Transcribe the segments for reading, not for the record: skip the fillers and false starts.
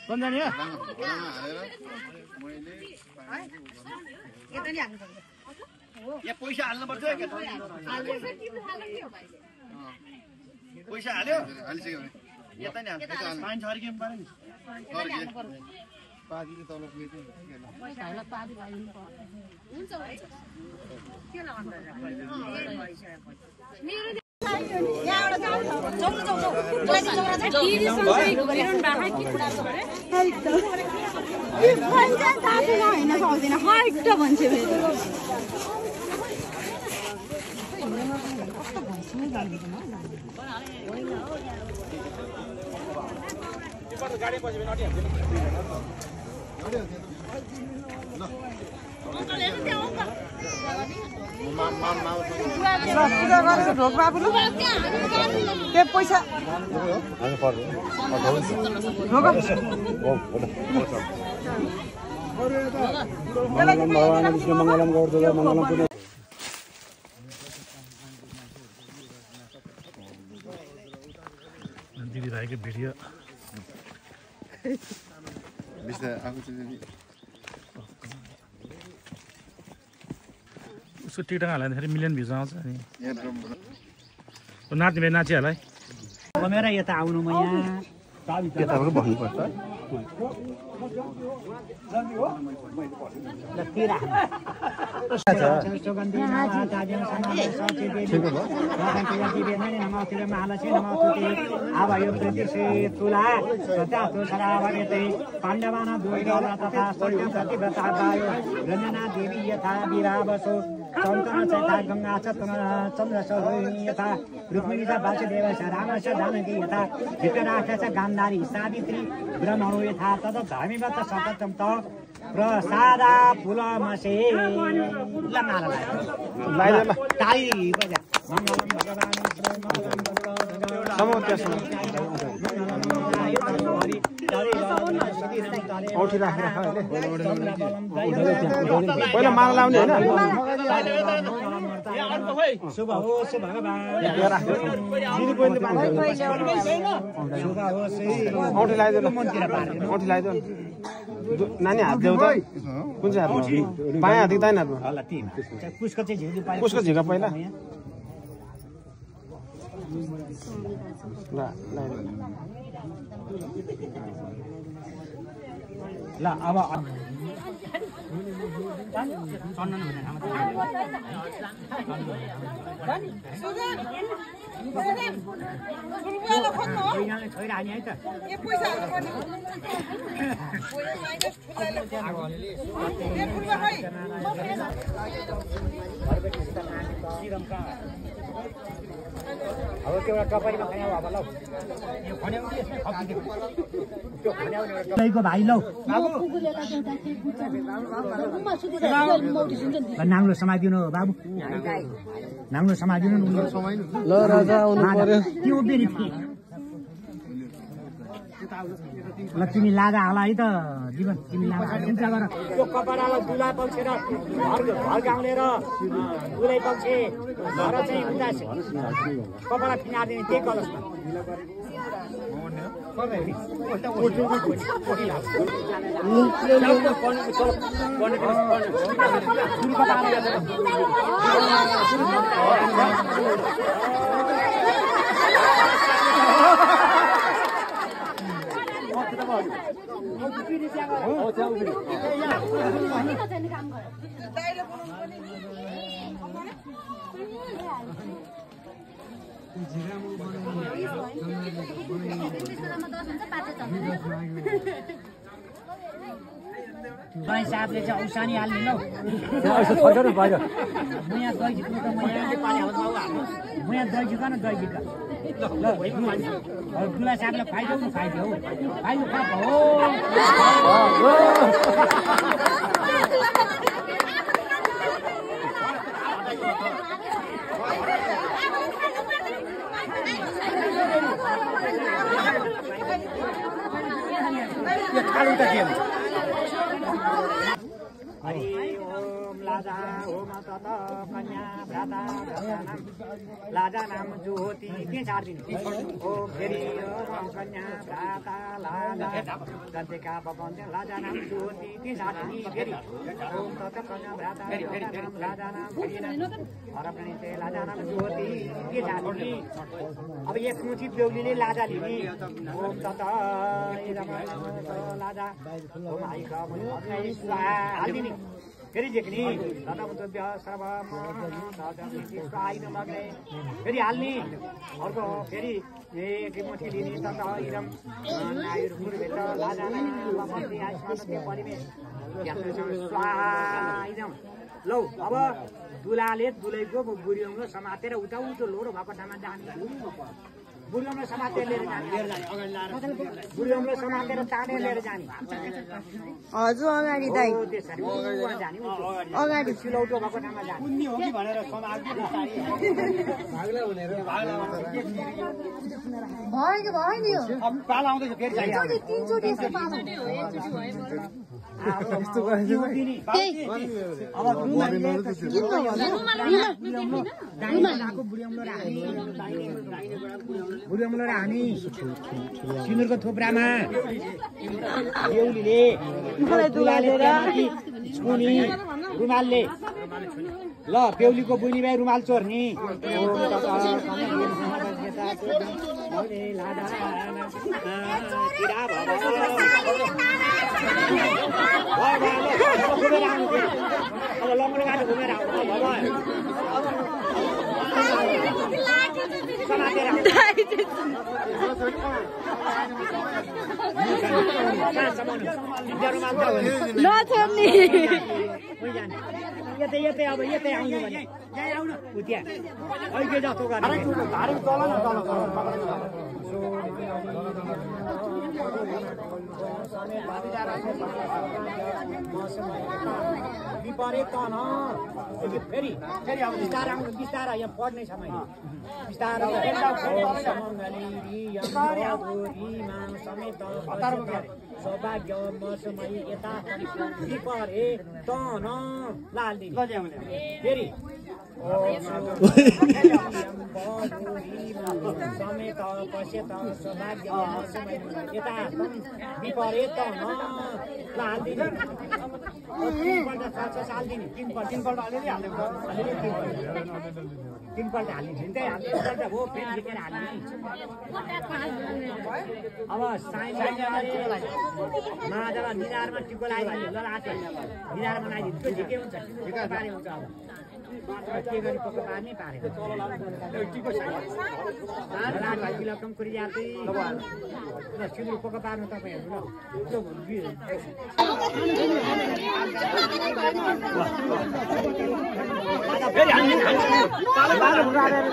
कन्जानी हो यहाँ पैसा हाल्नुपर्छ पैसा हाल्यो हालिसक्यो यता नि हाल्छ पानी छर्किनु पर्यो नि पादीले तल पुगेको गाडी पछि पनि पैसा दिदी भाइको भिडियो उसको टिकटक हाल्दाखेरि मिलियन भ्युज आउँछ नि नाच्ने नाचिहाल्छ है कमेरा यता आउनु म यहाँ यताबाट भन्नुपर्छ पाण्डवाना दुर्गा तथा रञ्जना देवी यथा वीरावसो चन्द्रमा चैता गङ्गा चन्द्र यथा रुक्मिणी च वासुदेव च राम च जानकी यथा धृतराष्ट्र च गान्धारी सावित्री ब्रह्मणो यथा तद धर्मीवत सततं त प्रसादा फुलमसे ताली बजा मङ्गलं भगवान् औठी राखेर पहिला माला लाउने होइन शुभ होस् भगवान् औठी लगाइदिनु औठी लगाइदिनु नानी हात देऊ त कुन चाहिँ हातमा बायाँ हात कि दाहिने हातमा उसको झिका पहिला ल अब छोइरहने है त अब त्यो एउटा टपरीमा खन्याउ अब लौ यो खन्याउ नि यसमै खप्दिदिनु त्यो खन्याउ लैको भाइ लौ नाङ्लो समाइदिनु बाबु नाङ्लो समाइदिनु ल राजा आउनु पर्यो त्यो उभिएर थिए ल तिमी लागा होला है त जीवन तिमी लागा चिन्ता गर त्यो कपडालाई दुला पक्ष र घर गाउँले र दुलै पक्ष घर चाहिँ उता कपडा फिनादिने त्यही कलसमा दही साहबले चाहिँ औसानी हाल्ने लौ म यहाँ दही झिक्नु त म यहाँ पानी हाल्नु म यहाँ दही झिका न दही झिका ल दुला साहबलाई फाइदो न फाइदो हो फाइदो खाप हो हरि ओम लाजा होम तत कन्या भ्राता भ्रातानाम लाजा नाम ज्योति के छाड्दिनु ओ फेरि कन्या भ्राता लाजा दन्तेका बबन्ते लाजा नाम ज्योति के छाड्दिनु फेरि होम तत कन्या भ्राता भ्रातानाम लाजा नाम फेरि हरप्रणीते लाजा नाम ज्योति के छाड्दिनु अब एक मुठी बेहुलीले लाजा लिने ओम तत लाजा ओम आइका भन्ने हाल्दिने फेरि झिक्ने तदमुद्य सर्वम आइन लग्ने फेरि हाल्ने अर्को फेरि एक मुठी लिने तत इदम आयुर्भुर्भेत लाजा लपन्ति आस्वादते परिवेश स्वाइदम लौ अब दुलाले दुलैको बुढी औँलो समातेर उता उतो लोडो भएको ठाउँमा जाने बुढी औँलो समातेर लिएर जाने बुढी औँलो समातेर तानेर लिएर जाने हजुर अगाडि दाइ त्यसरी जाने अगाडि सिलौटो भएको ठाउँमा जाने उन्नी हो कि भनेर समाजको भागला भनेर भयो नि यो अब पाल आउँदैछ फेरि तीनचोटि यस्तो पालो यस्तो गरिदिनु अब बुढी औँलो र हामी सिन्दुरको थोप्रामा बेहुलीले छुनी रुमालले ल बेहुलीको बुनी भाइ रुमाल चोर्ने अब लङ्गडो गाडी घुमेर नछोड्ने यतै अब यतै आउनु भने यहाँ आउनु उतिया अहिले जस्तो गर्ने विपरीत न फेरि फेरि अब बिस्तारै आउनु बिस्तारै यहाँ पढ्ने छ मैले बिस्तारै समेत सौभाग्य मसमय यता विपरीत त न लालदी फेरि समेत पश्यत सौभाग्य मसमय यता विपरीत त न लालदी तीनपल्ट हाल्दिने तीनपल्ट अलिअलि तीनपल्ट हालिन्छ नि त्यही तीनपल्ट हो फेरि लेखेर हाल्ने अब माजला निधारमा टिको लगाइदिनु ल रातो निधारमा लगाइदिनु त्यो ठिकै हुन्छ टिको पारे हुन्छ अब के गरी पक्का पार्ने पारेको टिको रातो बिलकम करि जाते ल सिन्दुर पक्का पार्नु तपाईहरु ल फेरि हाल्ने बालो उडाएर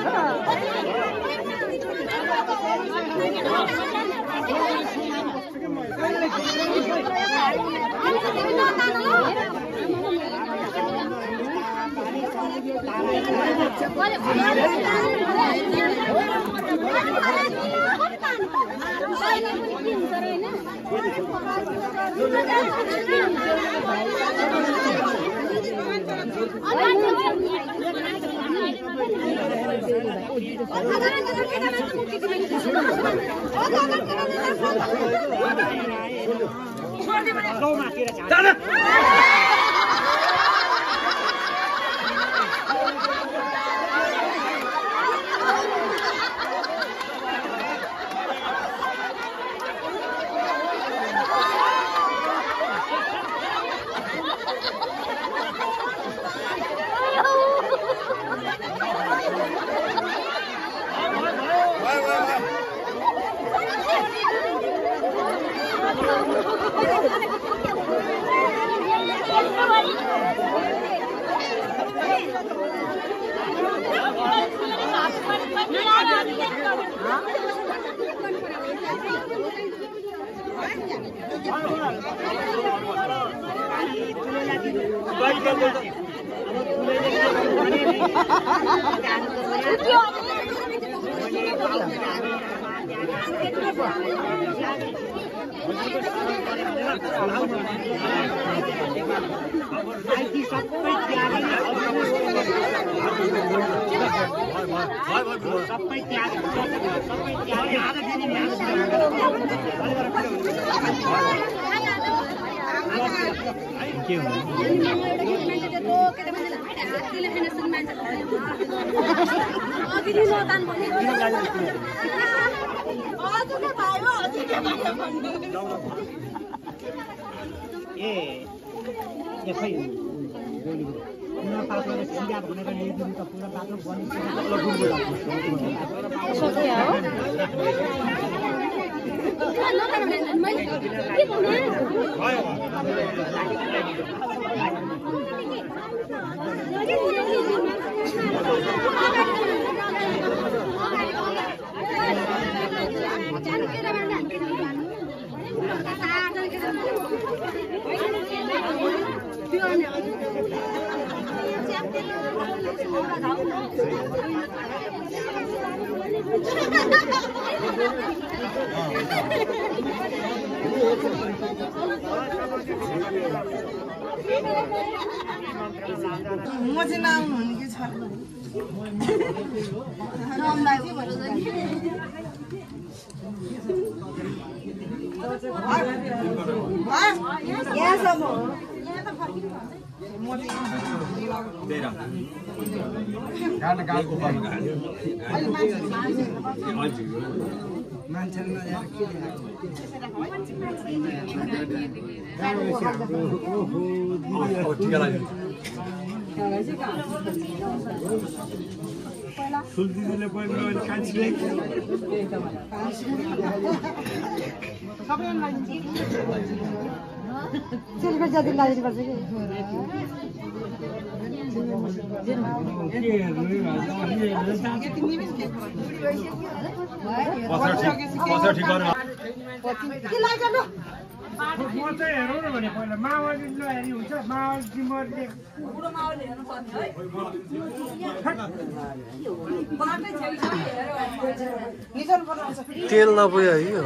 तेल नपुग्यो है यो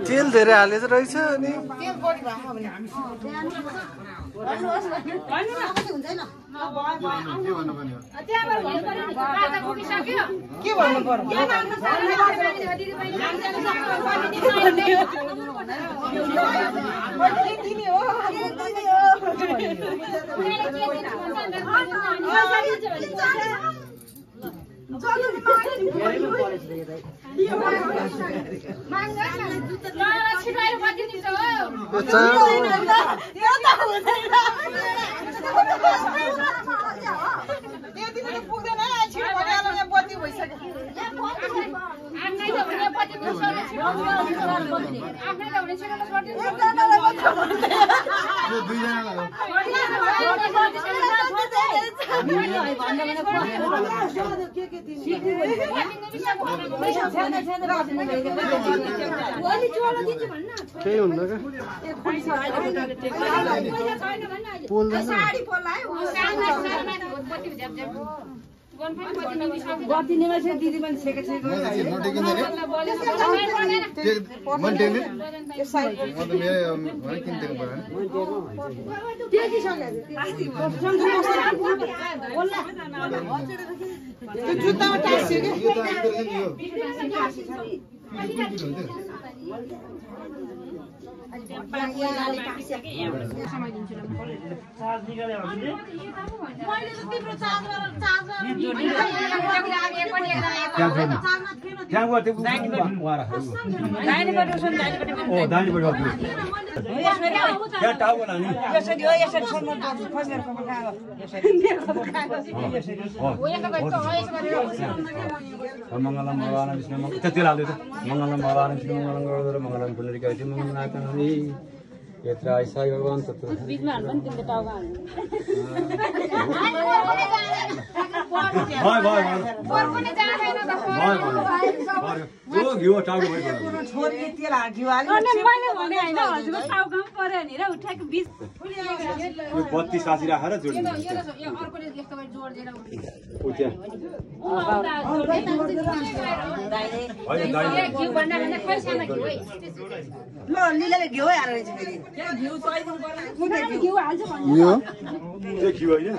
तेल धेरै हालेछ रहेछ अनि केही हुन्न मंगलम भगवान विष्णु मंगलम भगवान विष्णु मंगलम पुंडरीकाय मंगलनाथन यत्र साई भगवान तत्र घिउ टाउको भयो छोरी तेल घिउ हाल्यो अनि मैले भने हैन हजुरको टाउको पर्यो नि र उठाएको 20 यो 32 सासी राखेर जोड्नु यो अर्कोले यस्तो गरी जोड्दिएर उठ्या घिउ भन्दा भन्दा खै सानो घिउ है ल लिलाले घिउ हालेर चाहिँ फेरि घिउ चाहिनु पर्यो घिउ हाल्छ भन्नु यो त्यो घिउ हैन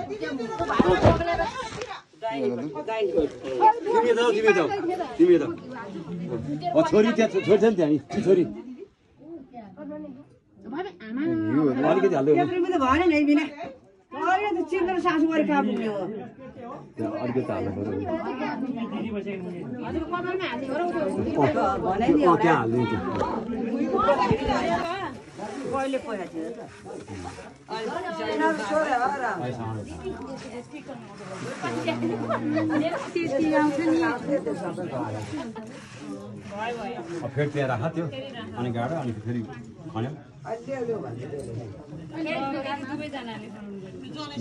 तिमी त छोरी त्यहाँ छोरी छ नि त्यहाँ छोरी अलिकति हाल्दै पनि त भएन नि बिना अरे त चिन्दैन सासु गरी काम पुग्ने हो अलिकति हाल्नु पर्यो हजुर कपालमा हाल्ने हो र त्यहाँ हाल्नु कहिले पहिला थियो त फेरि त्यहाँ राख त्यो अनि गाडो अनि फेरि खन्यो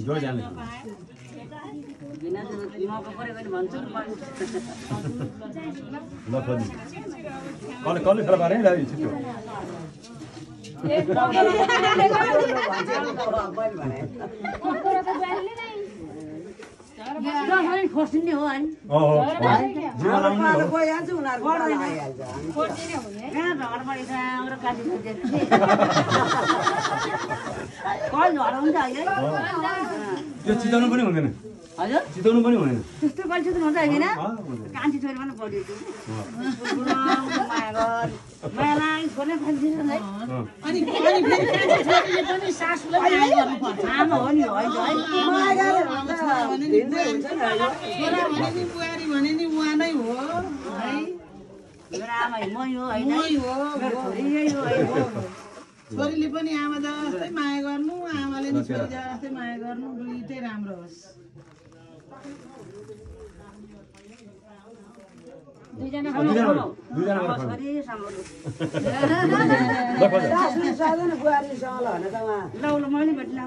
दुवैजनाले ल खोज्नु कसले खेला पारे है छिटो खोर्सिने हो अनि त्यो चिताउनु पनि हुँदैन हजुर चिताउनु पनि हुँदैन त्यस्तो गल्छी त हुन्छ होइन कान्छी छोरी पनि पढ्यो मायालाई छोरी खान्छन् है अनि छोरीले पनि सासुलाई माया गर्नुपर्छ आमा हो नि होइन है छोरा भने नि बुहारी भने नि उहाँ नै हो है मेरो आमा मै हो होइन मेरो छोरी यही हो होइन छोरीले पनि आमा जस्तै माया गर्नु आमाले नि छोरी जस्तै माया गर्नु दुईटै राम्रो होस् दुईजना मैले भेट्ला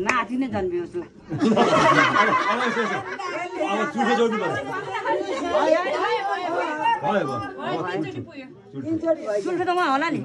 नाति नै जन्मियो चुल्ठो त उहाँ होला नि